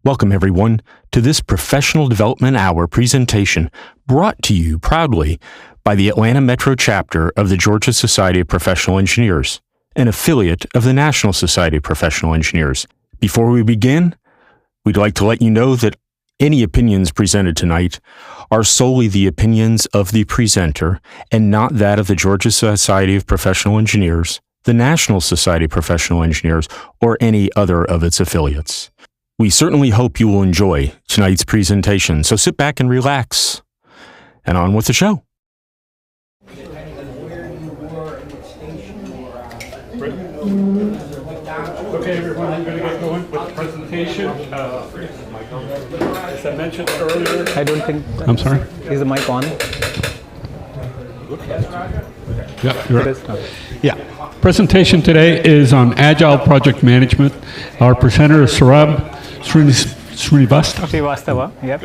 Welcome, everyone, to this Professional Development Hour presentation brought to you proudly by the Atlanta Metro chapter of the Georgia Society of Professional Engineers, an affiliate of the National Society of Professional Engineers. Before we begin, we'd like to let you know that any opinions presented tonight are solely the opinions of the presenter and not that of the Georgia Society of Professional Engineers, the National Society of Professional Engineers, or any other of its affiliates. We certainly hope you will enjoy tonight's presentation, so sit back and relax. And on with the show. Okay, everyone, I'm going to get going with the presentation. As I mentioned earlier, I don't think. I'm sorry? Is the mic on? Yeah, you're It right. is. Okay. Yeah. Presentation today is on Agile project management. Our presenter is Saurabh Srivastava. Srivastava, yep.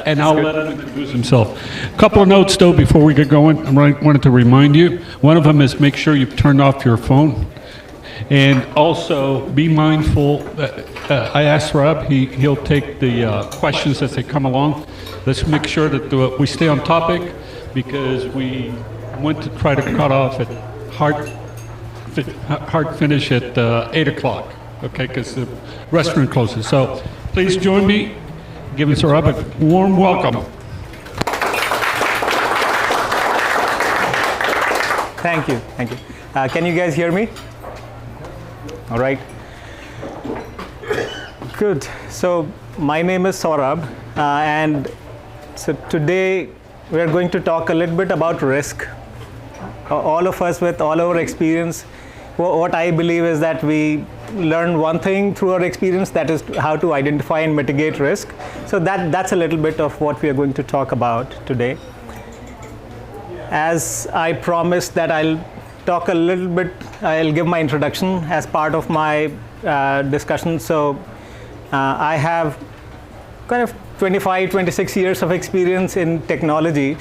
And I'll let him introduce himself. A couple of notes, though, before we get going. I wanted to remind you. One of them is make sure you've turned off your phone. And also be mindful, I asked Rob, he'll take the questions as they come along. Let's make sure that we stay on topic because we want to try to cut off at hard finish at 8 o'clock, okay, because the restaurant closes. So please join me, giving Saurabh a warm welcome. Thank you. Can you guys hear me? All right. Good. So my name is Saurabh, and so today we are going to talk a little bit about risk. All of us with all our experience, what I believe is that we learn one thing through our experience, that is how to identify and mitigate risk. So that's a little bit of what we are going to talk about today. As I promised that I'll talk a little bit, I'll give my introduction as part of my discussion. So I have kind of 25, 26 years of experience in technology.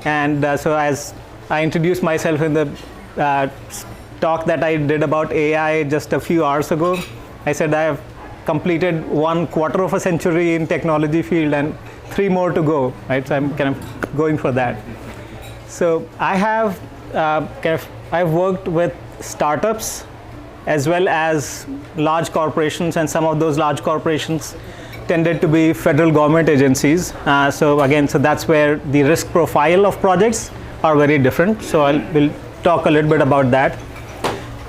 And so as I introduced myself in the talk that I did about AI just a few hours ago, I said I have completed 1/4 of a century in technology field and 3 more to go, right? So I'm kind of going for that. So I have I've worked with startups as well as large corporations, and some of those large corporations tended to be federal government agencies. So that's where the risk profile of projects are very different. So we'll talk a little bit about that.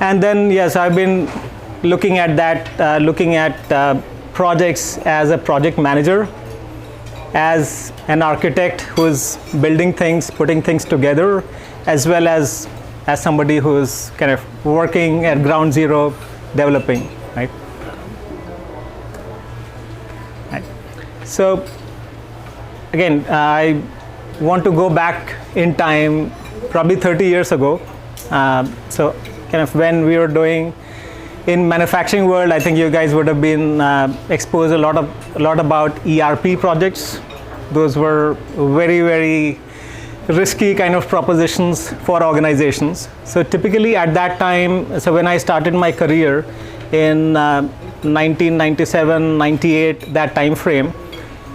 And then, yes, I've been looking at that, projects as a project manager, as an architect who's building things, putting things together, as well as somebody who's kind of working at ground zero, developing, right? So again, I want to go back in time, probably 30 years ago. So kind of when we were doing in manufacturing world, I think you guys would have been exposed a lot about ERP projects. Those were very, very risky kind of propositions for organizations. So typically at that time, so when I started my career in 1997, 98, that time frame,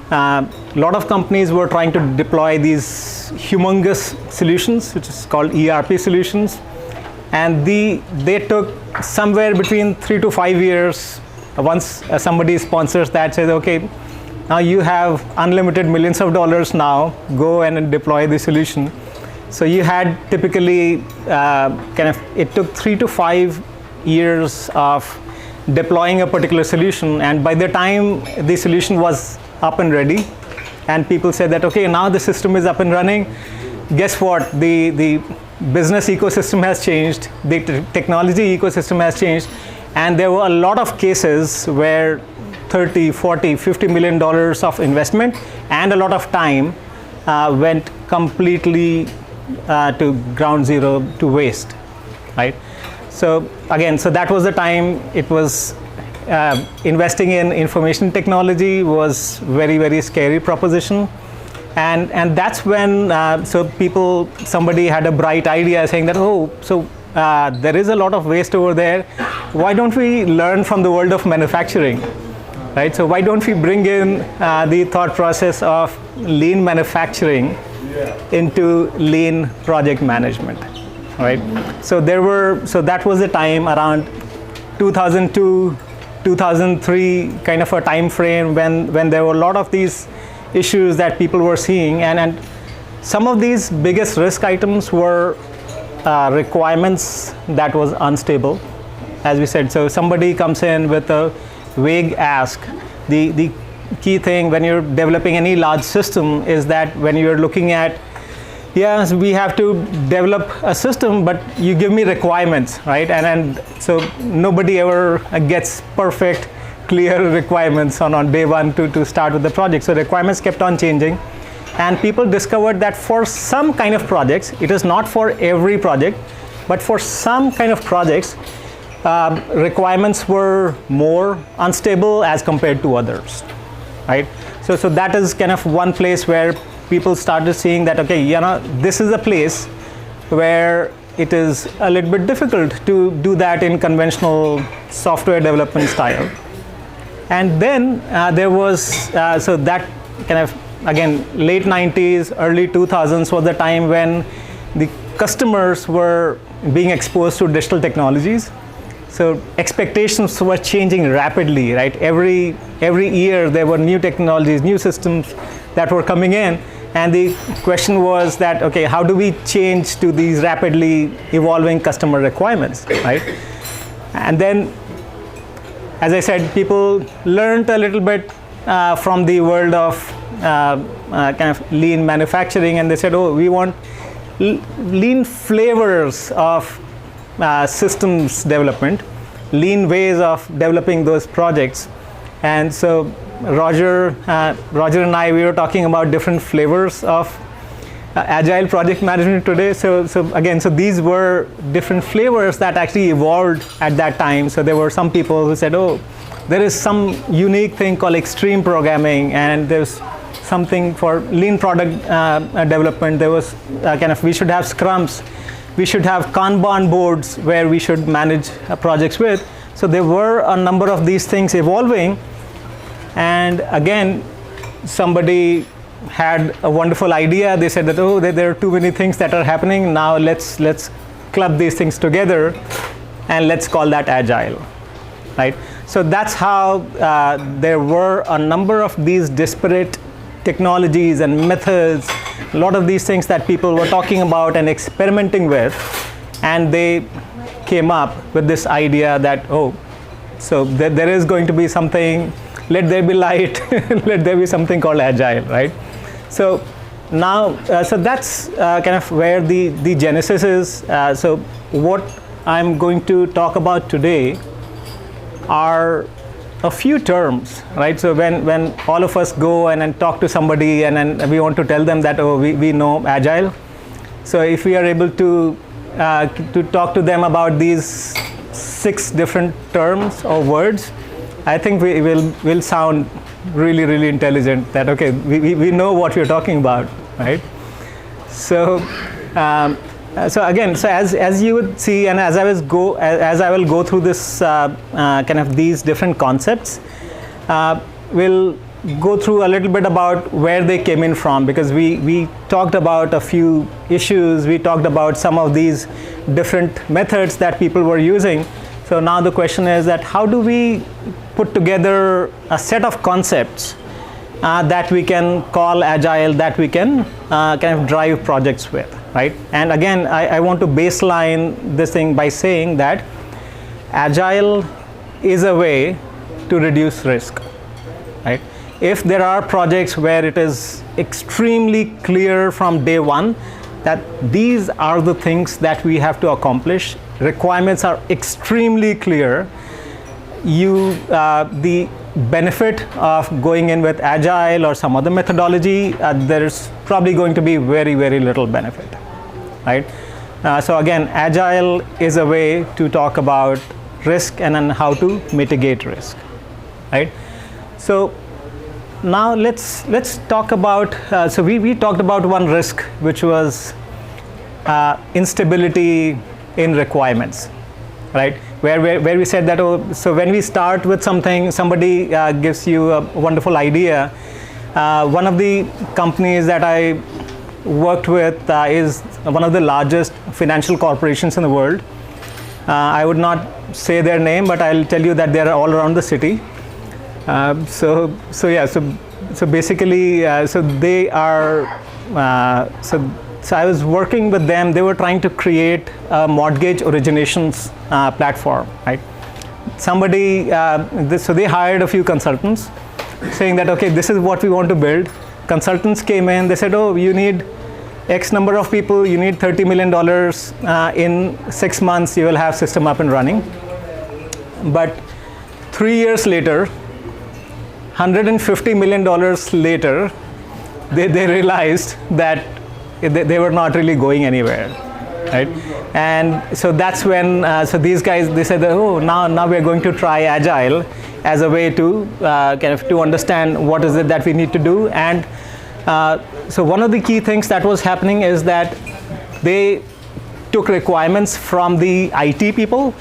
a lot of companies were trying to deploy these humongous solutions, which is called ERP solutions. And they took somewhere between 3 to 5 years. Once somebody sponsors that, says, okay, now you have unlimited millions of dollars now, go and deploy the solution. So you had typically it took 3 to 5 years of deploying a particular solution. And by the time the solution was up and ready, and people said that, okay, now the system is up and running, guess what? The business ecosystem has changed, the technology ecosystem has changed, and there were a lot of cases where 30, 40, $50 million of investment and a lot of time went completely to ground zero, to waste, right? So again, so that was the time it was investing in information technology was very, very scary proposition. And that's when somebody had a bright idea saying that, there is a lot of waste over there. Why don't we learn from the world of manufacturing? right? So why don't we bring in the thought process of lean manufacturing into lean project management, right? So that was the time around 2002, 2003 kind of a time frame when there were a lot of these issues that people were seeing, and some of these biggest risk items were requirements that was unstable, as we said. So somebody comes in with a vague ask. The key thing when you're developing any large system is that when you're looking at, yes, we have to develop a system, but you give me requirements, right? And so nobody ever gets perfect, clear requirements on day one to start with the project. So requirements kept on changing. And people discovered that for some kind of projects, it is not for every project, but for some kind of projects, requirements were more unstable as compared to others, right? So that is kind of one place where people started seeing that, okay, this is a place where it is a little bit difficult to do that in conventional software development style. And then there was, so that kind of, again, late 90s, early 2000s was the time when the customers were being exposed to digital technologies. So expectations were changing rapidly, right? Every year there were new technologies, new systems that were coming in. And the question was that, okay, how do we change to these rapidly evolving customer requirements, right? And then, as I said, people learned a little bit from the world of kind of lean manufacturing, and they said, oh, we want lean flavors of systems development, lean ways of developing those projects. And so Roger and I, we were talking about different flavors of agile project management today. So these were different flavors that actually evolved at that time. So there were some people who said, oh, there is some unique thing called extreme programming, and there's something for lean product development. There was we should have scrums, we should have Kanban boards where we should manage projects with. So there were a number of these things evolving. And again, somebody had a wonderful idea. They said that, oh, there are too many things that are happening. Now let's club these things together and let's call that agile, right? So that's how there were a number of these disparate technologies and methods, a lot of these things that people were talking about and experimenting with, and they came up with this idea that, oh, so there is going to be something, let there be light, let there be something called agile, right? So now, so that's kind of where the genesis is. So what I'm going to talk about today are a few terms, right? So when all of us go and talk to somebody and we want to tell them that, oh, we know agile. So if we are able to talk to them about these 6 different terms or words, I think we will sound really, really intelligent, that, okay, we know what we're talking about, right? So again, so as you would see, and as I will go through this kind of these different concepts, we'll go through a little bit about where they came in from, because we talked about a few issues, we talked about some of these different methods that people were using. So now the question is that how do we put together a set of concepts that we can call agile, that we can kind of drive projects with, right? And again, I want to baseline this thing by saying that agile is a way to reduce risk, right? If there are projects where it is extremely clear from day one that these are the things that we have to accomplish, requirements are extremely clear, the benefit of going in with agile or some other methodology, there's probably going to be very, very little benefit, right? So again, agile is a way to talk about risk and then how to mitigate risk, right? So now let's talk about, so we talked about one risk, which was instability in requirements, right? Where we said that, oh, so when we start with something, somebody gives you a wonderful idea. One of the companies that I worked with is one of the largest financial corporations in the world. I would not say their name, but I'll tell you that they are all around the city. So basically, so they are, so I was working with them. They were trying to create a mortgage originations platform, right? Somebody, so they hired a few consultants saying that, okay, this is what we want to build. Consultants came in, they said, oh, you need X number of people, you need $30 million. In 6 months, you will have system up and running. But 3 years later, $150 million later, they realized that they were not really going anywhere, right? And so that's when, so these guys, they said, oh, now we're going to try Agile as a way to kind of to understand what is it that we need to do. And so one of the key things that was happening is that they took requirements from the IT people.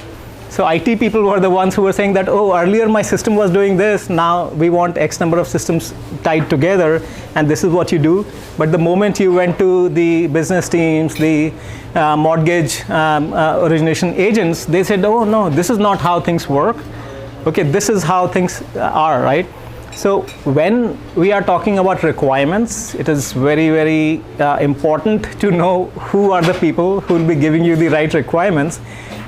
So IT people were the ones who were saying that, oh, earlier my system was doing this, now we want X number of systems tied together, and this is what you do. But the moment you went to the business teams, the mortgage origination agents, they said, oh, no, this is not how things work. Okay, this is how things are, right? So when we are talking about requirements, it is very, very important to know who are the people who will be giving you the right requirements.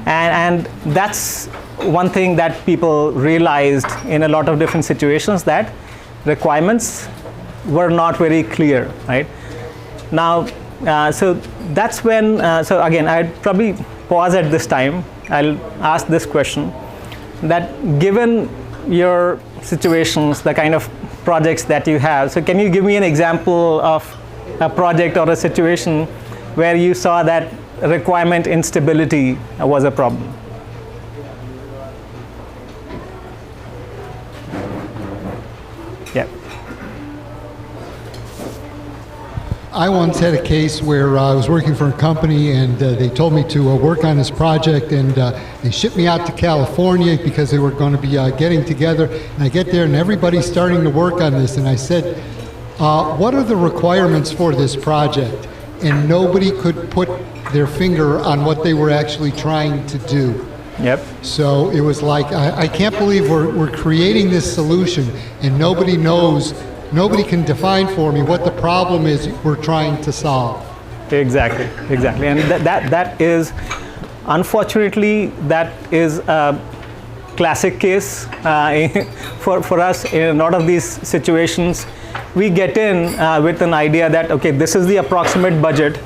And that's one thing that people realized in a lot of different situations, that requirements were not very clear, right? Now, so that's when, so again, I'd probably pause at this time. I'll ask this question, that given your situations, the kind of projects that you have, so can you give me an example of a project or a situation where you saw that requirement instability was a problem? Yeah. I once had a case where I was working for a company, and they told me to work on this project, and they shipped me out to California because they were going to be getting together. And I get there and everybody's starting to work on this, and I said, what are the requirements for this project? And nobody could put their finger on what they were actually trying to do. Yep. So it was like, I can't believe we're creating this solution and nobody knows, nobody can define for me what the problem is we're trying to solve. Exactly. And that is, unfortunately, that is a classic case for us in a lot of these situations. We get in with an idea that, okay, this is the approximate budget,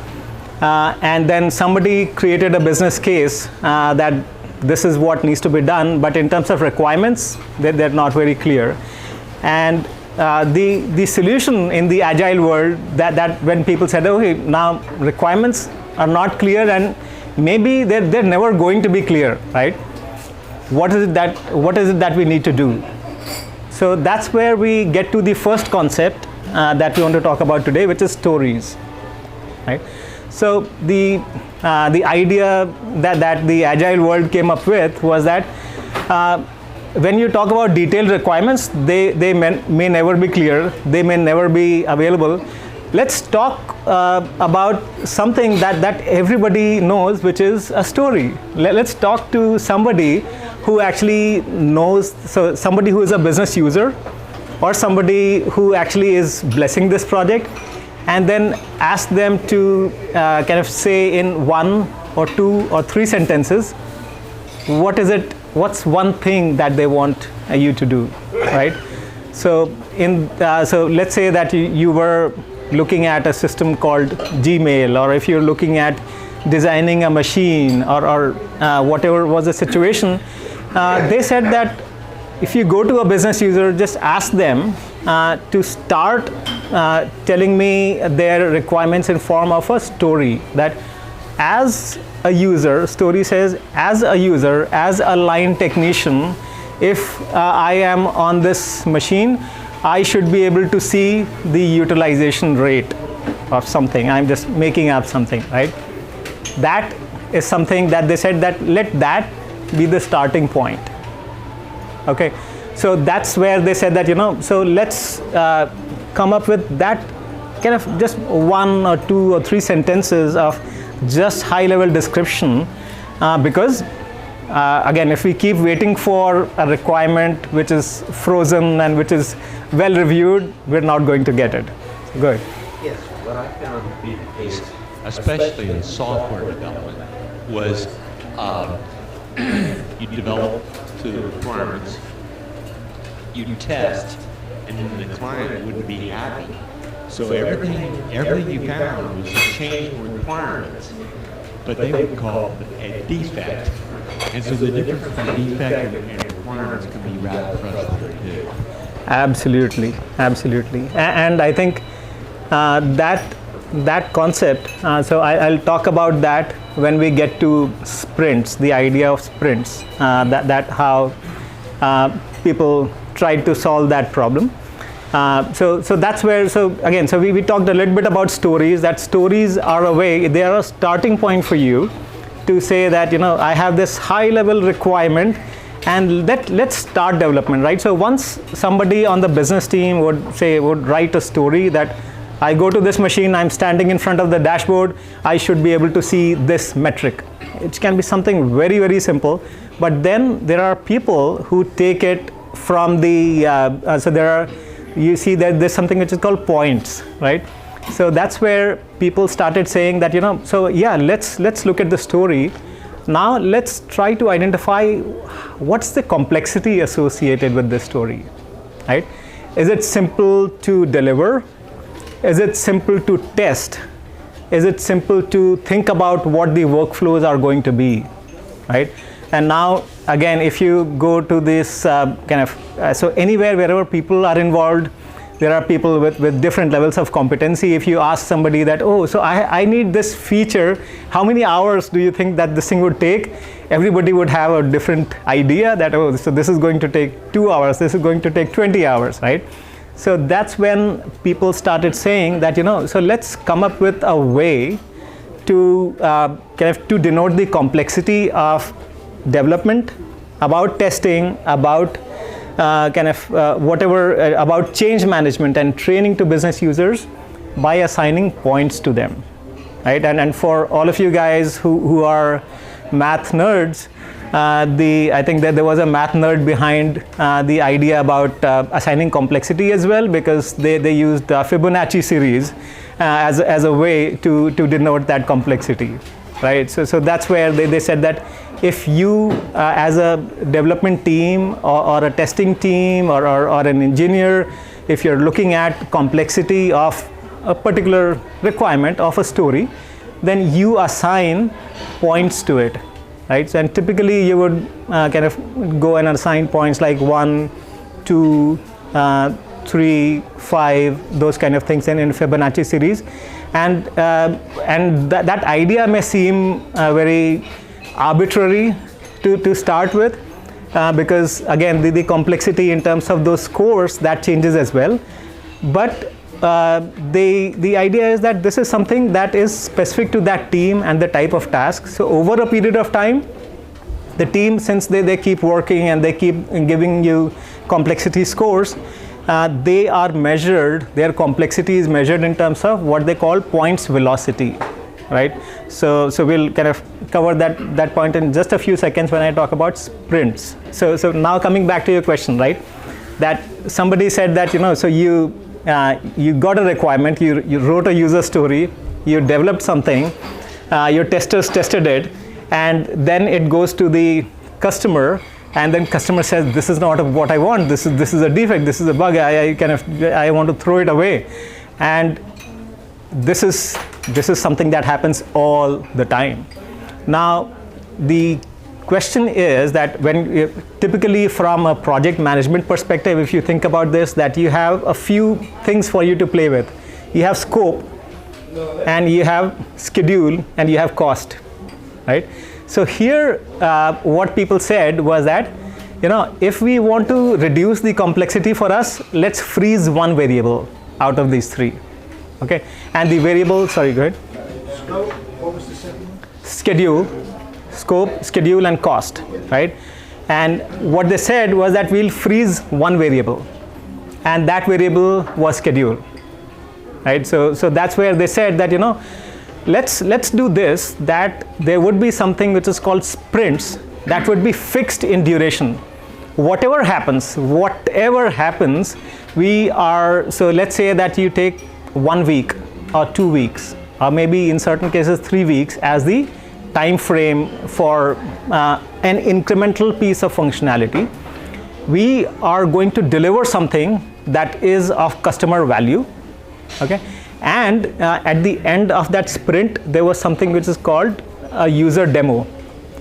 and then somebody created a business case that this is what needs to be done, but in terms of requirements, they're not very clear. And the solution in the Agile world, that when people said, okay, now requirements are not clear, and maybe they're never going to be clear, right? What is it that we need to do? So that's where we get to the first concept that we want to talk about today, which is stories, right? So the idea that the Agile world came up with was that when you talk about detailed requirements, they may never be clear, they may never be available. Let's talk about something that everybody knows, which is a story. Let's talk to somebody who actually knows, so somebody who is a business user or somebody who actually is blessing this project, and then ask them to kind of say in 1 or 2 or 3 sentences, what's one thing that they want you to do, right? So so let's say that you were looking at a system called Gmail, or if you're looking at designing a machine or whatever was the situation, they said that if you go to a business user, just ask them to start telling me their requirements in form of a story. That as a user, story says, as a user, as a line technician, if I am on this machine, I should be able to see the utilization rate of something. I'm just making up something, right? That is something that they said that let that be the starting point. Okay, so that's where they said that, so let's come up with that kind of just 1 or 2 or 3 sentences of just high-level description, because again, if we keep waiting for a requirement which is frozen and which is well reviewed, we're not going to get it. Good. Yes, what I found to be the case, especially in software development, was you develop to the requirements, you test, and then the client wouldn't be happy. So everything you found was a change in requirements, but they would call it a defect. And so the difference between defect and requirements can be rather frustrating too. Absolutely, absolutely. And I think that concept, so I'll talk about that when we get to sprints, the idea of sprints, that how people tried to solve that problem. So that's where, so we talked a little bit about stories, that stories are a way, they are a starting point for you to say that, I have this high level requirement and let's start development, right? So once somebody on the business team would write a story that I go to this machine, I'm standing in front of the dashboard, I should be able to see this metric. It can be something very, very simple, but then there are people who take it from the, you see that there's something which is called points, right? So that's where people started saying that, so yeah, let's look at the story. Now let's try to identify what's the complexity associated with this story, right? Is it simple to deliver? Is it simple to test? Is it simple to think about what the workflows are going to be, right? And now, again, if you go to this so anywhere, wherever people are involved, there are people with different levels of competency. If you ask somebody that, oh, so I need this feature, how many hours do you think that this thing would take? Everybody would have a different idea that, oh, so this is going to take 2 hours, this is going to take 20 hours, right? So that's when people started saying that, so let's come up with a way to to denote the complexity of development, about testing, about about change management and training to business users by assigning points to them, right? And for all of you guys who are math nerds, I think that there was a math nerd behind the idea about assigning complexity as well, because they used Fibonacci series as a way to denote that complexity, right? So that's where they said that if you as a development team or a testing team or an engineer, if you're looking at complexity of a particular requirement of a story, then you assign points to it, right? So, and typically you would go and assign points like 1, 2, 3, 5, those kind of things in Fibonacci series, and that idea may seem very arbitrary to start with, because again the complexity in terms of those scores, that changes as well, but the idea is that this is something that is specific to that team and the type of task. So over a period of time, the team, since they keep working and they keep giving you complexity scores, they are measured, their complexity is measured in terms of what they call points velocity, right? So we'll cover that point in just a few seconds when I talk about sprints. So now coming back to your question, right? That somebody said that, so you got a requirement, you wrote a user story, you developed something, your testers tested it, and then it goes to the customer, and then customer says, this is not what I want, this is a defect, this is a bug, I want to throw it away. And this is something that happens all the time. Now, the question is that when typically from a project management perspective, if you think about this, that you have a few things for you to play with. You have scope, and you have schedule, and you have cost, right? So here, what people said was that, if we want to reduce the complexity for us, let's freeze one variable out of these three, okay? And the variable, sorry, go ahead. What was the second one? Schedule, scope, schedule, and cost, right? And what they said was that we'll freeze one variable, and that variable was schedule, right? So that's where they said that, let's do this, that there would be something which is called sprints that would be fixed in duration. Whatever happens, so let's say that you take 1 week or 2 weeks, or maybe in certain cases 3 weeks as the time frame for an incremental piece of functionality. We are going to deliver something that is of customer value, okay? And at the end of that sprint, there was something which is called a user demo,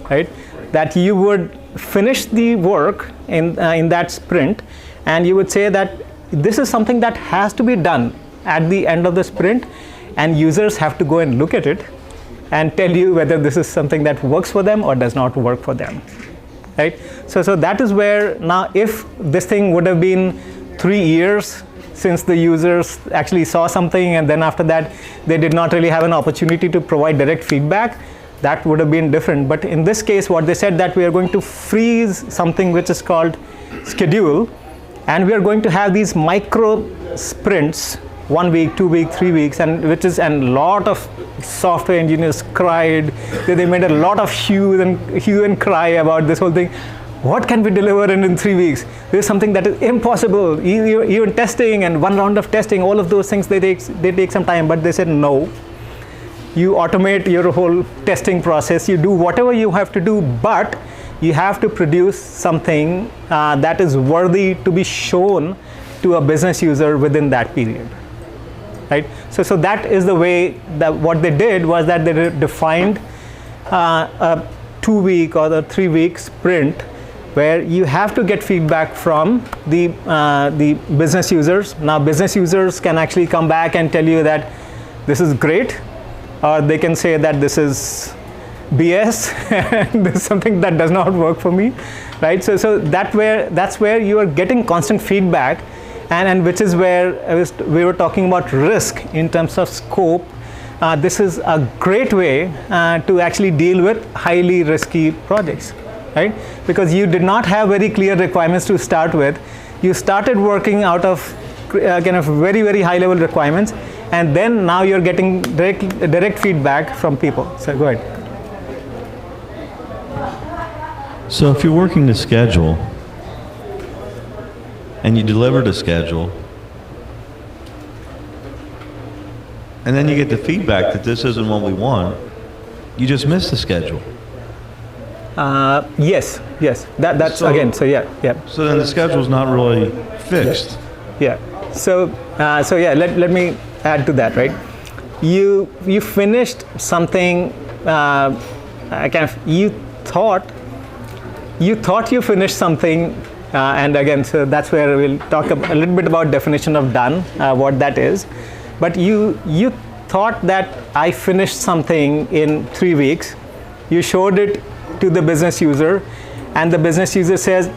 right? That you would finish the work in that sprint, and you would say that this is something that has to be done at the end of the sprint, and users have to go and look at it and tell you whether this is something that works for them or does not work for them, right? So that is where now, if this thing would have been 3 years since the users actually saw something, and then after that they did not really have an opportunity to provide direct feedback, that would have been different. But in this case, what they said, that we are going to freeze something which is called schedule, and we are going to have these micro sprints, 1 week, 2 weeks, 3 weeks, and a lot of software engineers cried. They made a lot of hue and cry about this whole thing. What can we deliver in 3 weeks? This is something that is impossible. Even testing and one round of testing, all of those things, they take some time. But they said no. You automate your whole testing process. You do whatever you have to do, but you have to produce something that is worthy to be shown to a business user within that period, right? So that is the way that what they did was that they defined a 2 week or the 3 week sprint where you have to get feedback from the business users. Now, business users can actually come back and tell you that this is great, or they can say that this is BS and this is something that does not work for me, right? So that's where you are getting constant feedback, and which is where we were talking about risk in terms of scope. This is a great way to actually deal with highly risky projects, right? Because you did not have very clear requirements to start with. You started working out of kind of very, very high level requirements, and then now you're getting direct feedback from people. So go ahead. So if you're working the schedule and you deliver the schedule, and then you get the feedback that this isn't what we want, you just missed the schedule. Yes. That's So- again. So yeah. So then the schedule's not really fixed. Yeah. So yeah. Let me add to that. Right. You finished something. You thought you finished something, and again, so that's where we'll talk a little bit about definition of done, what that is. But you thought that I finished something in 3 weeks. You showed it to the business user, and the business user says,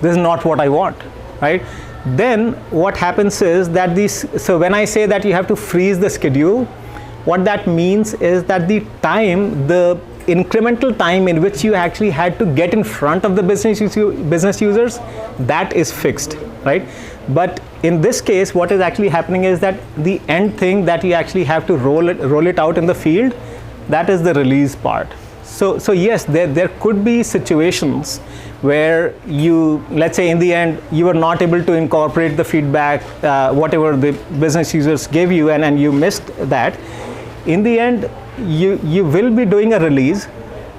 this is not what I want, right? Then what happens is that so when I say that you have to freeze the schedule, what that means is that the incremental time in which you actually had to get in front of the business users, that is fixed, right? But in this case, what is actually happening is that the end thing that you actually have to roll it out in the field, that is the release part. So yes, there could be situations where let's say in the end, you are not able to incorporate the feedback, whatever the business users gave you, and you missed that. In the end, you will be doing a release.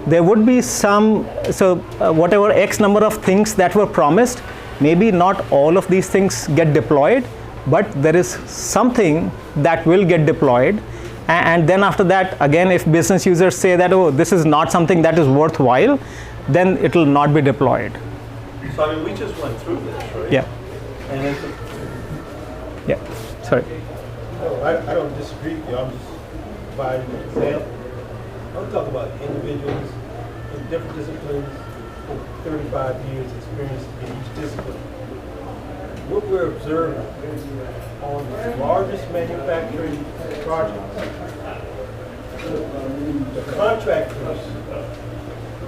There would be whatever X number of things that were promised, maybe not all of these things get deployed, but there is something that will get deployed. And then after that, again, if business users say that, oh, this is not something that is worthwhile, then it will not be deployed. So I mean, we just went through this, right? Yeah. And it's, Yeah. Sorry. no, I don't disagree with you. I'm just providing an example. I'm talking about individuals in different disciplines with 35 years experience in each discipline. What we're observing on the largest manufacturing projects, the contractors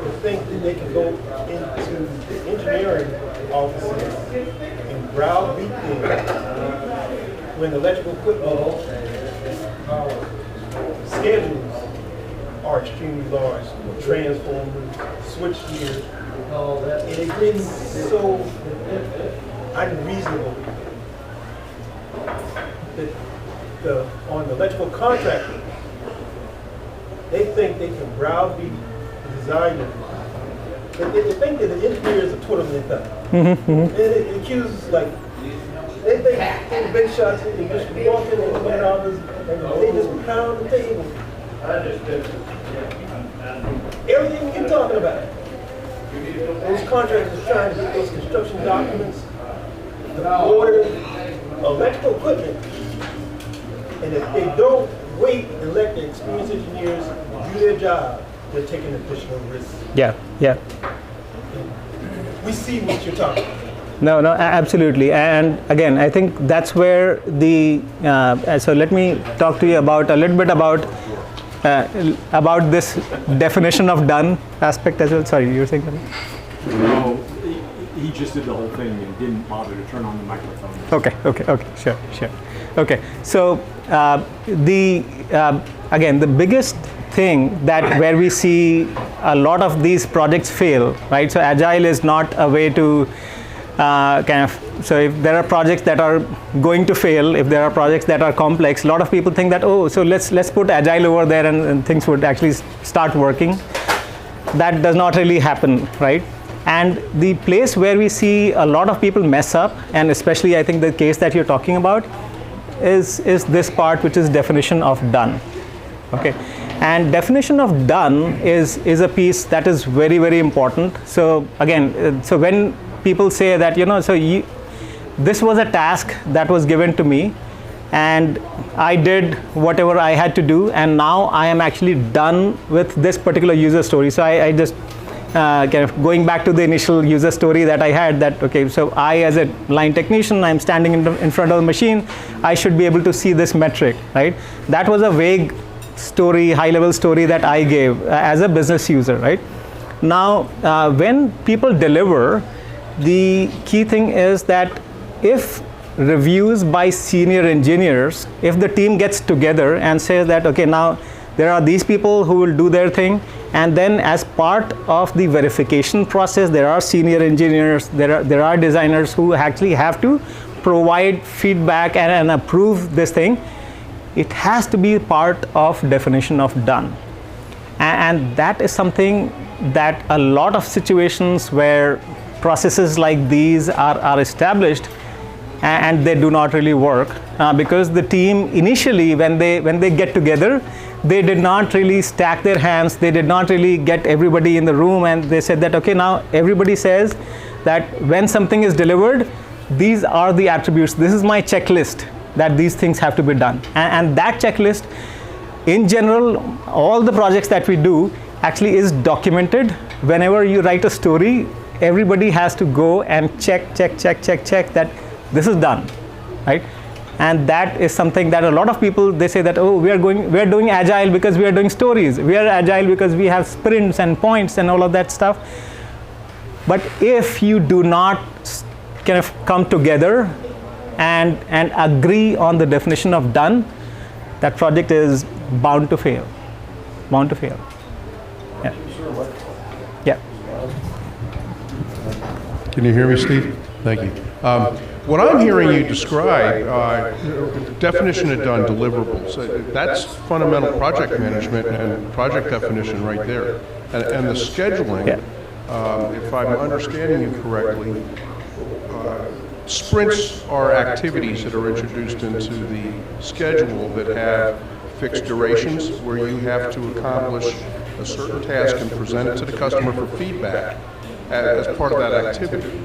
to think that they can go into the engineering offices and browbeat them when electrical equipment schedules are extremely large, transformers, switchgear, and it gets so unreasonable that on the electrical contractor, they think they can browbeat the designer. They think that the engineers are twiddling their thumbs. And it accuses, like, they think they're big shots, and just walk in and come out and they just pound the table. Everything you're talking about. Those contractors are trying to get those construction documents, to order electrical equipment, and if they don't wait and let the experienced engineers do their job, they're taking additional risks. Yeah, yeah. We see what you're talking about. No, absolutely. And again, I think that's where the, so let me talk to you about a little bit about this definition of done aspect as well. Sorry, you were saying something? No, he just did the whole thing and didn't bother to turn on the microphone. Okay, sure. Okay, so again, the biggest thing that where we see a lot of these projects fail, right? So Agile is not a way to so if there are projects that are going to fail, if there are projects that are complex, a lot of people think that, oh, so let's put Agile over there and things would actually start working. That does not really happen, right? And the place where we see a lot of people mess up, and especially I think the case that you're talking about, is this part, which is definition of done. Okay, and definition of done is a piece that is very, very important. So again, so when people say that, this was a task that was given to me, and I did whatever I had to do, and now I am actually done with this particular user story. So I just kind of going back to the initial user story that I had, that okay, so I as a line technician, I'm standing in front of the machine, I should be able to see this metric, right? That was a vague story, high-level story that I gave as a business user, right? Now, when people deliver, the key thing is that if reviews by senior engineers, if the team gets together and says that, okay, now there are these people who will do their thing, and then as part of the verification process, there are senior engineers, there are designers who actually have to provide feedback and approve this thing, it has to be part of definition of done. And that is something that a lot of situations where processes like these are established and they do not really work because the team initially, when they get together, they did not really stack their hands, they did not really get everybody in the room, and they said that, okay, now everybody says that when something is delivered, these are the attributes, this is my checklist, that these things have to be done. And that checklist, in general, all the projects that we do actually is documented. Whenever you write a story, everybody has to go and check that this is done, right? And that is something that a lot of people, they say that, oh, we are doing Agile because we are doing stories. We are Agile because we have sprints and points and all of that stuff. But if you do not kind of come together and agree on the definition of done, that project is bound to fail. Yeah. Yeah. Can you hear me, Steve? Thank you. What I'm hearing you describe, definition of done, deliverables, that's fundamental project management and project definition right there. And the scheduling, if I'm understanding you correctly, sprints are activities that are introduced into the schedule that have fixed durations where you have to accomplish a certain task and present it to the customer for feedback as part of that activity.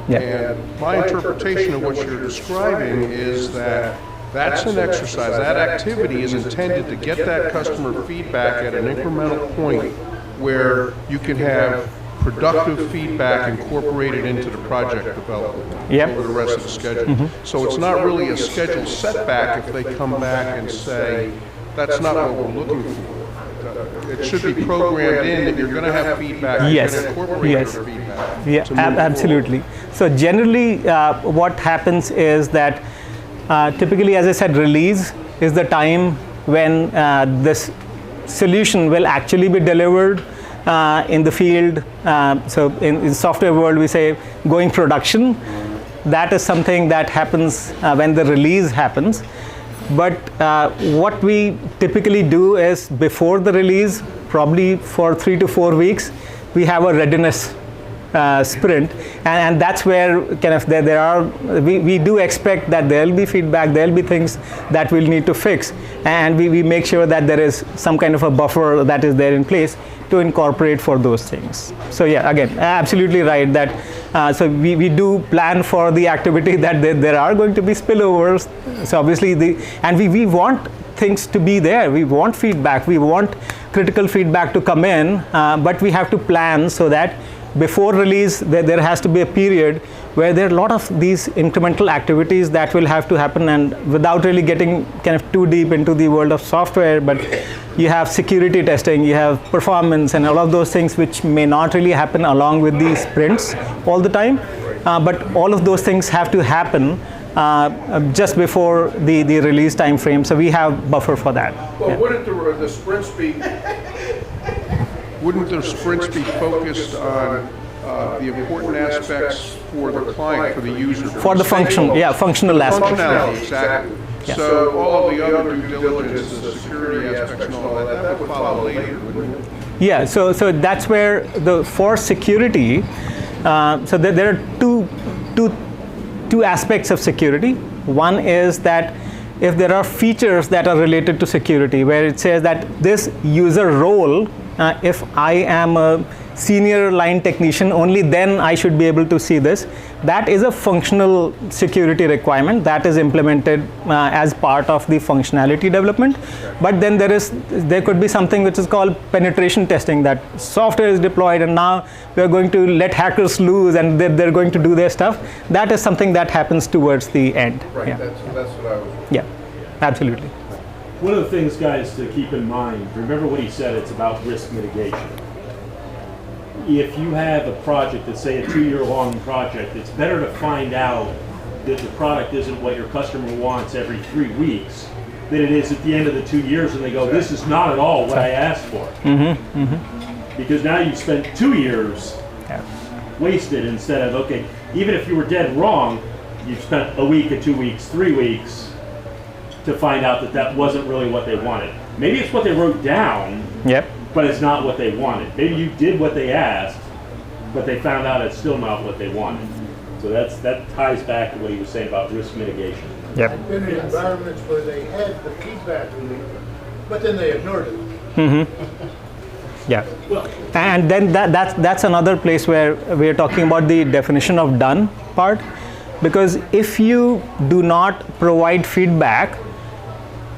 Yeah. And my interpretation of what you're describing is that that's an exercise, that activity is intended to get that customer feedback at an incremental point where you can have productive feedback incorporated into the project development over the rest of the schedule. So it's not really a schedule setback if they come back and say, that's not what we're looking for. it should be programmed in that you're going to have feedback. Yes. You're going to incorporate Yes. your feedback. Yeah, to move forward. absolutely. So generally, what happens is that typically, as I said, release is the time when this solution will actually be delivered in the field. So in software world, we say going production. That is something that happens when the release happens. But what we typically do is before the release, probably for 3 to 4 weeks, we have a readiness sprint, and that's where kind of there are we do expect that there will be feedback, there will be things that we'll need to fix, and we make sure that there is some kind of a buffer that is there in place to incorporate for those things. So yeah, again, absolutely right that so we do plan for the activity that there are going to be spillovers. So obviously we want things to be there. We want feedback. We want critical feedback to come in, but we have to plan so that before release, there has to be a period where there are a lot of these incremental activities that will have to happen, and without really getting kind of too deep into the world of software, but you have security testing, you have performance, and all of those things which may not really happen along with the sprints all the time, but all of those things have to happen just before the release time frame, so we have buffer for that. Well, Yeah. wouldn't the sprints be? Wouldn't the sprints be focused on the important aspects for the client, for the user? For the functional aspects. Functionality, exactly. Yeah. So all of the other due diligence, the security aspects and all that would follow later, wouldn't it? Yeah, so that's where for security, so there are two aspects of security. One is that if there are features that are related to security, where it says that this user role, if I am a senior line technician, only then I should be able to see this. That is a functional security requirement that is implemented as part of the functionality development. But then there could be something which is called penetration testing, that software is deployed and now we are going to let hackers loose and they're going to do their stuff. That is something that happens towards the end. Right, Yeah. that's what I was. Yeah, absolutely. One of the things, guys, to keep in mind, remember what he said, it's about risk mitigation. If you have a project that's, say, a 2-year-long project, it's better to find out that the product isn't what your customer wants every 3 weeks than it is at the end of the 2 years and they go, this is not at all what I asked for. Because now you've spent 2 years wasted instead of, okay, even if you were dead wrong, you've spent a week, 2 weeks, 3 weeks to find out that that wasn't really what they wanted. Maybe it's what they wrote down, but it's not what they wanted. Maybe you did what they asked, but they found out it's still not what they wanted. So that ties back to what he was saying about risk mitigation. I've been in environments where they had the feedback, but then they ignored it. Yeah, and then that's another place where we're talking about the definition of done part, because if you do not provide feedback,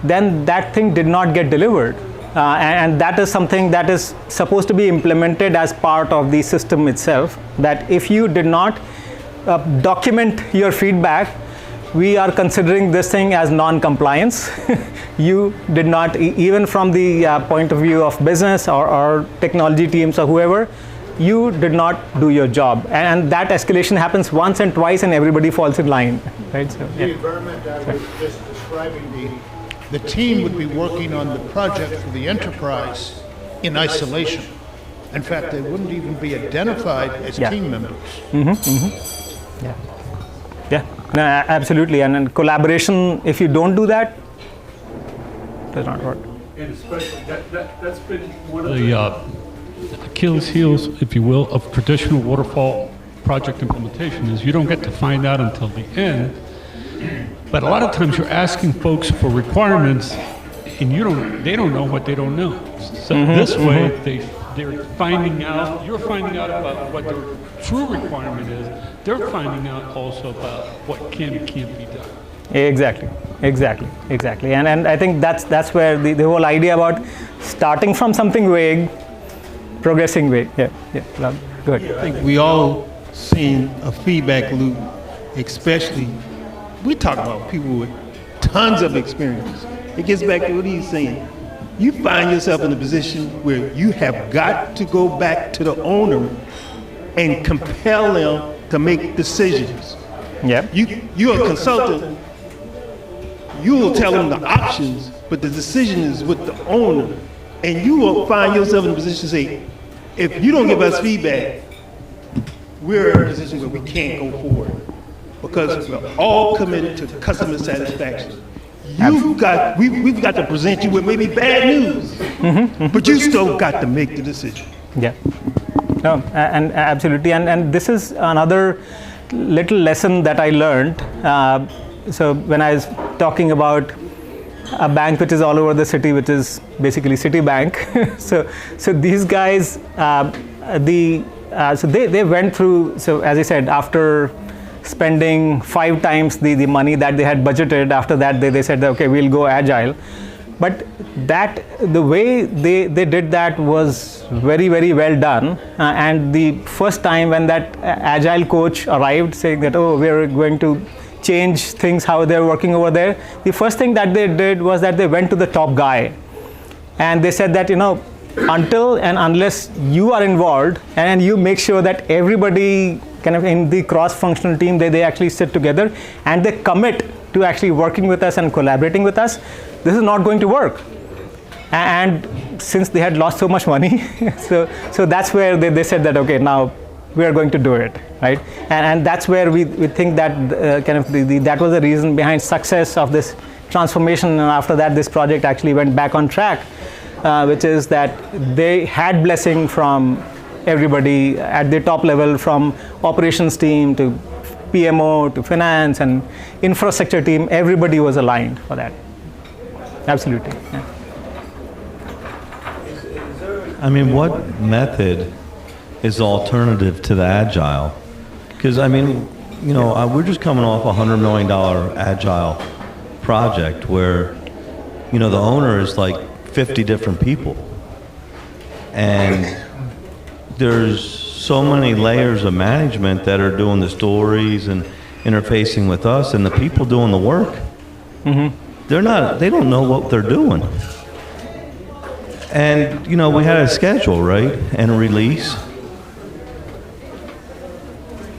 then that thing did not get delivered. And that is something that is supposed to be implemented as part of the system itself, that if you did not document your feedback, we are considering this thing as non-compliance. You did not, even from the point of view of business or technology teams or whoever, you did not do your job. And that escalation happens once and twice and everybody falls in line. Right? So, The environment I was just describing, the team would be working on the project for the enterprise in isolation. In fact, they wouldn't even be identified as team members. Yeah, no, absolutely. And then collaboration, if you don't do that, does not work. And especially that's been one of the Achilles heels, if you will, of traditional waterfall project implementation is you don't get to find out until the end. But a lot of times you're asking folks for requirements and they don't know what they don't know. So this way they're finding out, you're finding out about what their true requirement is. They're finding out also about what can and can't be done. Exactly. And I think that's where the whole idea about starting from something vague, progressing vague. Yeah, go ahead. I think we all seen a feedback loop, especially, we talk about people with tons of experience. It gets back to what he's saying. you find yourself in a position where you have got to go back to the owner and compel them to make decisions. Yeah. You're a consultant. You will tell them the options, but the decision is with the owner. And you will find yourself in a position to say, if you don't give us feedback, we're in a position where we can't go forward because we're all committed to customer satisfaction. We've got to present you with maybe bad news, but you still got to make the decision. Yeah. No, and absolutely. And this is another little lesson that I learned. So when I was talking about a bank which is all over the city, which is basically Citibank. so these guys, so they went through. So as I said, after spending 5 times the money that they had budgeted, after that they said, okay, we'll go agile. But the way they did that was very, very well done. And the first time when that agile coach arrived saying that, oh, we're going to change things, how they're working over there, the first thing that they did was that they went to the top guy. And they said that, until and unless you are involved and you make sure that everybody kind of in the cross-functional team, they actually sit together and they commit to actually working with us and collaborating with us, this is not going to work. And since they had lost so much money, so that's where they said that, okay, now we are going to do it, right? And that's where we think that that was the reason behind success of this transformation. And after that, this project actually went back on track, which is that they had blessing from everybody at the top level, from operations team to PMO to finance and infrastructure team. Everybody was aligned for that. Absolutely. Yeah. I mean, what method is the alternative to the Agile? Because, we're just coming off a $100 million Agile project where, the owner is like 50 different people. And there's so many layers of management that are doing the stories and interfacing with us, and the people doing the work, they don't know what they're doing. And, we had a schedule, right? And a release.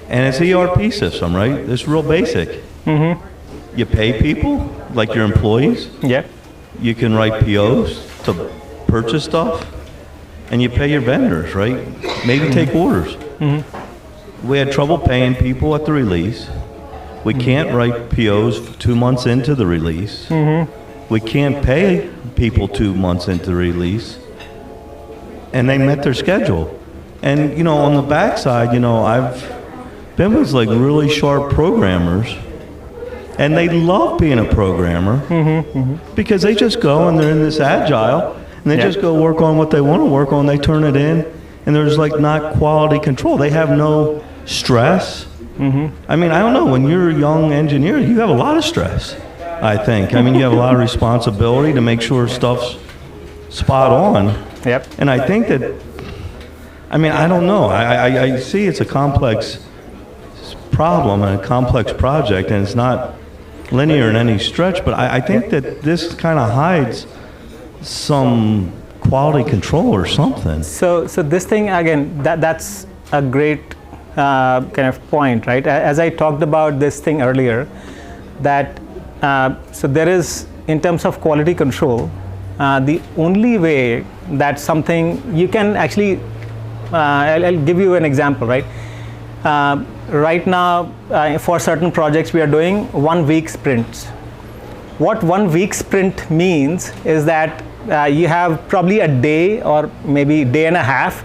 And it's an ERP system, right? It's real basic. You pay people, like your employees. Yeah. You can write POs to purchase stuff. And you pay your vendors, right? Maybe take orders. We had trouble paying people at the release. We can't write POs 2 months into the release. We can't pay people 2 months into the release. And they met their schedule. And, on the backside, I've been with like really sharp programmers. And they love being a programmer because they just go and they're in this Agile and they just go work on what they want to work on. They turn it in and there's like not quality control. They have no stress. I don't know, when you're a young engineer, you have a lot of stress, I think. You have a lot of responsibility to make sure stuff's spot on. Yep. And I think that, I don't know. I see it's a complex problem and a complex project, and it's not linear in any stretch, but I think that this kind of hides some quality control or something. So this thing, again, that's a great kind of point, right? As I talked about this thing earlier, that so there is, in terms of quality control, the only way that something you can actually, I'll give you an example, right? Right now, for certain projects, we are doing 1 week sprints. What 1 week sprint means is that you have probably a day or maybe day and a half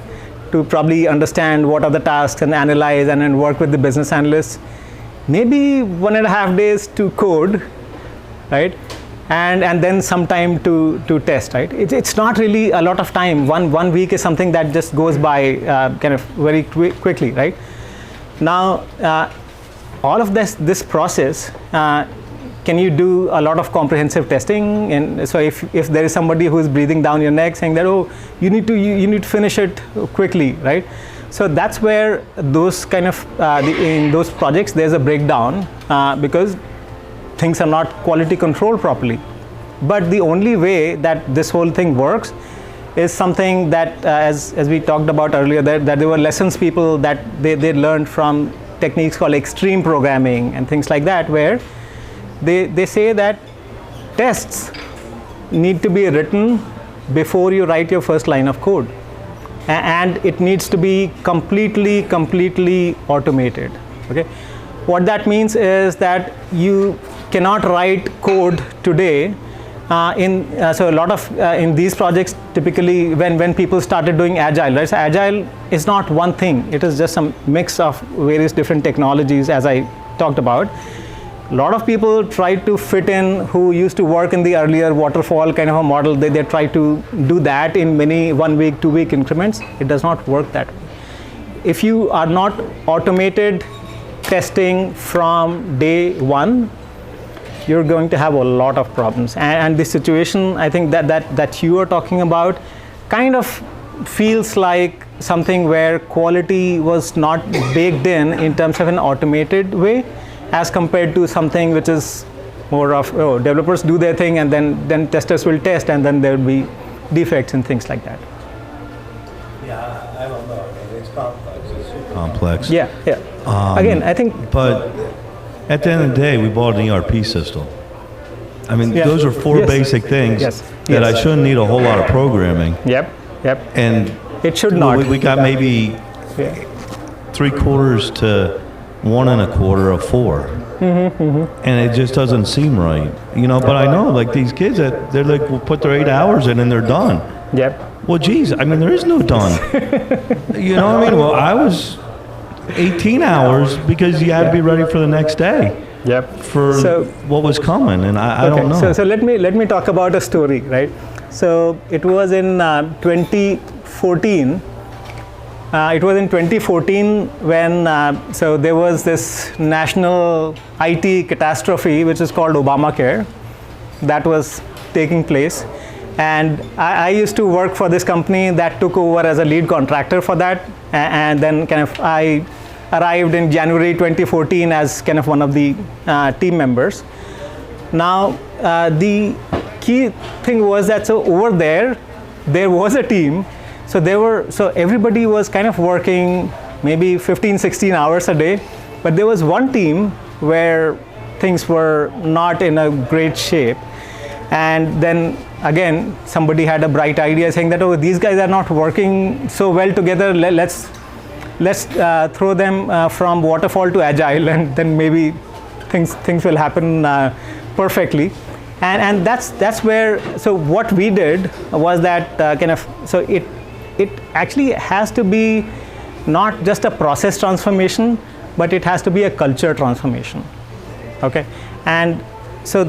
to probably understand what are the tasks and analyze and then work with the business analysts. Maybe 1.5 days to code, right? And then some time to test, right? It's not really a lot of time. One week is something that just goes by kind of very quickly, right? Now, all of this process, can you do a lot of comprehensive testing? And so if there is somebody who is breathing down your neck saying that, oh, you need to finish it quickly, right? So that's where those kind of, in those projects, there's a breakdown because things are not quality controlled properly. But the only way that this whole thing works is something that, as we talked about earlier, that there were lessons people that they learned from techniques called extreme programming and things like that, where they say that tests need to be written before you write your first line of code, and it needs to be completely automated. Okay, what that means is that you cannot write code today. So a lot of in these projects, typically when people started doing Agile, right? So Agile is not one thing; it is just some mix of various different technologies, as I talked about. A lot of people try to fit in who used to work in the earlier waterfall kind of a model. They try to do that in many 1 week, 2 week increments. It does not work that way. If you are not automated testing from day one, you're going to have a lot of problems. And the situation, I think that you are talking about kind of feels like something where quality was not baked in terms of an automated way, as compared to something which is more of, developers do their thing and then testers will test, and then there will be defects and things like that. Yeah, I don't know. It's complex. It's super Complex. Yeah. Again, I think. But at the end of the day, we bought an ERP system. I mean, those are four basic things that I shouldn't need a whole lot of programming. Yep. And it should not. We got maybe 3/4 to 1 1/4 of 4. And it just doesn't seem right, but I know, like, these kids that they're like, will put their 8 hours in and they're done. Yep. Well, geez, I mean, there is no done. You know what I mean? Well, I was 18 hours because you had to be ready for the next day. Yep. For what was coming, and I don't know. So let me talk about a story, right? So it was in 2014. It was in 2014 when so there was this national IT catastrophe, which is called Obamacare, that was taking place. And I used to work for this company that took over as a lead contractor for that, and then kind of I arrived in January 2014 as kind of one of the team members. Now the key thing was that over there was a team. So everybody was kind of working maybe 15-16 hours a day, but there was one team where things were not in a great shape. And then again, somebody had a bright idea saying that, these guys are not working so well together, let's throw them from waterfall to Agile, and then maybe things will happen perfectly. And that's where, so what we did was that it actually has to be not just a process transformation, but it has to be a culture transformation. Okay, and so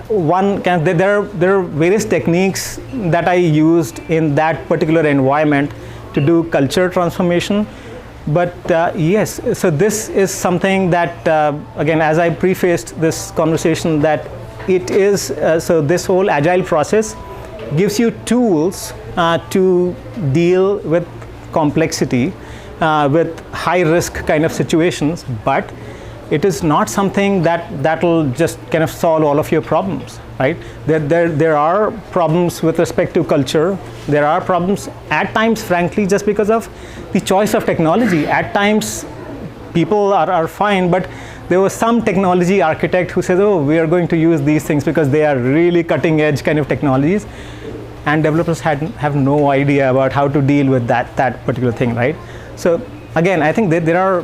there are various techniques that I used in that particular environment to do culture transformation. But yes, so this is something that again, as I prefaced this conversation, that it is so this whole Agile process gives you tools to deal with complexity, with high risk kind of situations, but it is not something that will just kind of solve all of your problems, right? There are problems with respect to culture. There are problems at times, frankly, just because of the choice of technology. At times, people are fine, but there was some technology architect who says, we are going to use these things because they are really cutting edge kind of technologies. And developers have no idea about how to deal with that particular thing, right? So again, I think there are,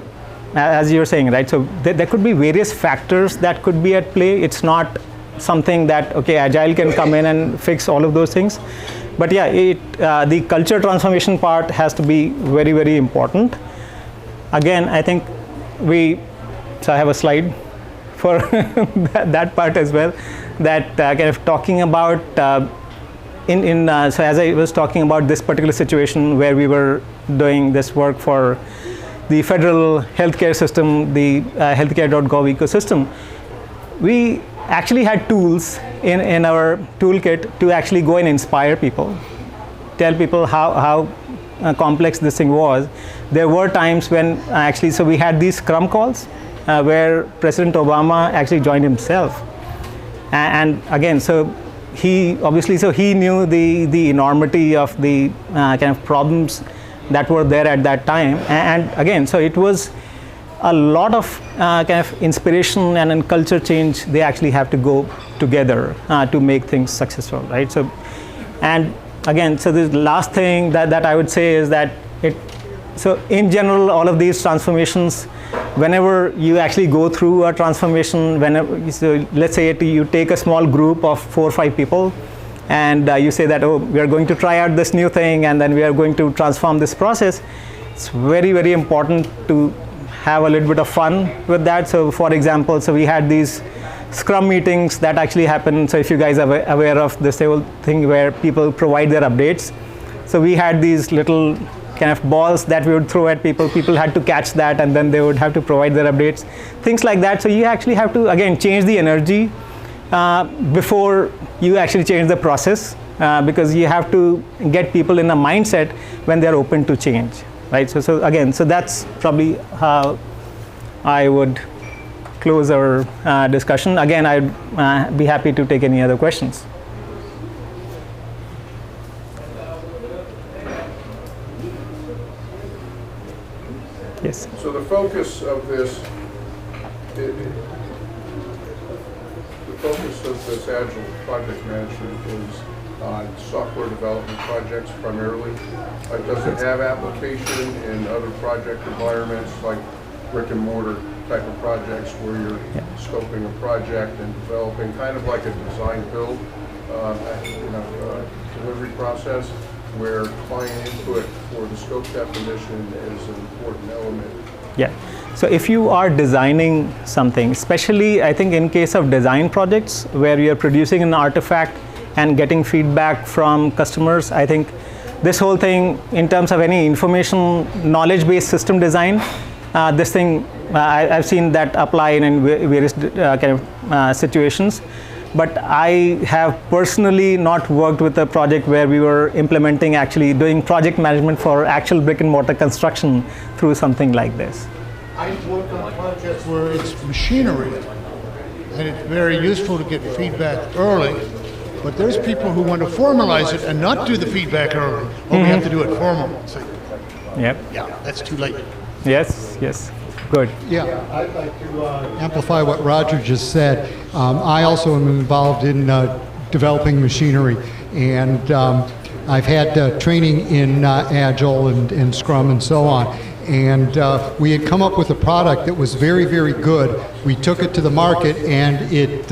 as you're saying, right? So there could be various factors that could be at play. It's not something that, Agile can come in and fix all of those things. But yeah, the culture transformation part has to be very, very important. Again, I think so I have a slide for that part as well, that kind of talking about, so as I was talking about this particular situation where we were doing this work for the federal healthcare system, the Healthcare.gov ecosystem, we actually had tools in our toolkit to actually go and inspire people, tell people how complex this thing was. There were times when so we had these scrum calls where President Obama actually joined himself. And again, so he obviously, so he knew the enormity of the kind of problems that were there at that time. And again, so it was a lot of kind of inspiration and culture change. They actually have to go together to make things successful, right? So, and again, so the last thing that I would say is that so in general, all of these transformations, whenever you actually go through a transformation, so let's say you take a small group of 4 or 5 people, and you say that, oh, we are going to try out this new thing, and then we are going to transform this process. It's very, very important to have a little bit of fun with that. So for example, so we had these Scrum meetings that actually happen. So if you guys are aware of this whole thing where people provide their updates. So we had these little kind of balls that we would throw at people. People had to catch that, and then they would have to provide their updates, things like that. So you actually have to, again, change the energy before you actually change the process, because you have to get people in a mindset when they're open to change, right? So again, so that's probably how I would close our discussion. Again, I'd be happy to take any other questions. Yes. So the focus of this, Agile project management is on software development projects primarily. Does it have application in other project environments like brick and mortar type of projects where you're scoping a project and developing kind of like a design build delivery process, where client input for the scope definition is an important element? Yeah. So if you are designing something, especially I think in case of design projects where you're producing an artifact and getting feedback from customers, I think this whole thing in terms of any information knowledge-based system design, this thing I've seen that apply in various kind of situations. But I have personally not worked with a project where we were implementing, actually doing project management for actual brick and mortar construction through something like this. I've worked on projects where it's machinery, and it's very useful to get feedback early. But there's people who want to formalize it and not do the feedback early. Well, we have to do it formal. So, yep. Yeah, that's too late. Yes, yes. Good. Yeah, I'd like to amplify what Roger just said. I also am involved in developing machinery, and I've had training in Agile and Scrum and so on. And we had come up with a product that was very, very good. We took it to the market, and it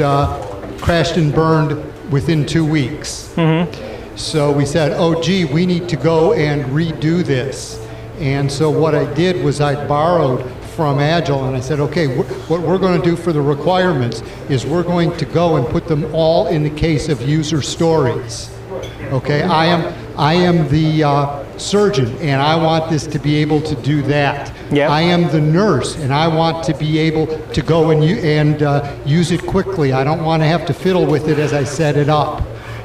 crashed and burned within 2 weeks. Mm-hmm. So we said, oh, gee, we need to go and redo this. And so what I did was I borrowed from Agile, and I said, okay, what we're going to do for the requirements is we're going to go and put them all in the case of user stories. Okay, I am the surgeon, and I want this to be able to do that. Yep. I am the nurse, and I want to be able to go and use it quickly. I don't want to have to fiddle with it as I set it up.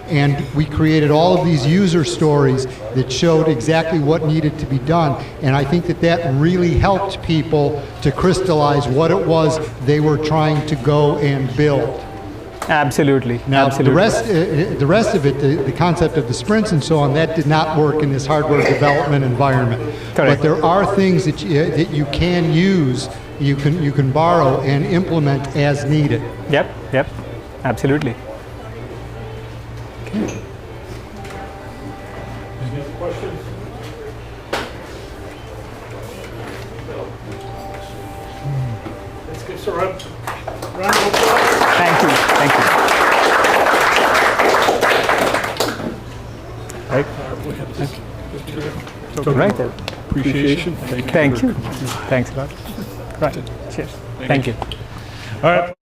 And we created all of these user stories that showed exactly what needed to be done. And I think that really helped people to crystallize what it was they were trying to go and build. Absolutely. Now, absolutely. The rest of it, the concept of the sprints and so on, that did not work in this hardware development environment. Correct. But there are things that you can use, you can borrow and implement as needed. Yep. Absolutely. Any other questions? Let's give Saurabh a round of applause. Thank you. Right. Appreciation. Thank you. Thanks a lot. Right. Cheers. Thank you. All right.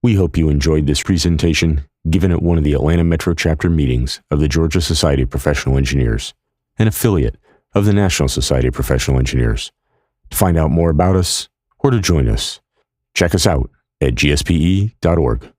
We hope you enjoyed this presentation given at one of the Atlanta Metro Chapter meetings of the Georgia Society of Professional Engineers, an affiliate of the National Society of Professional Engineers. To find out more about us or to join us, check us out at GSPE.org.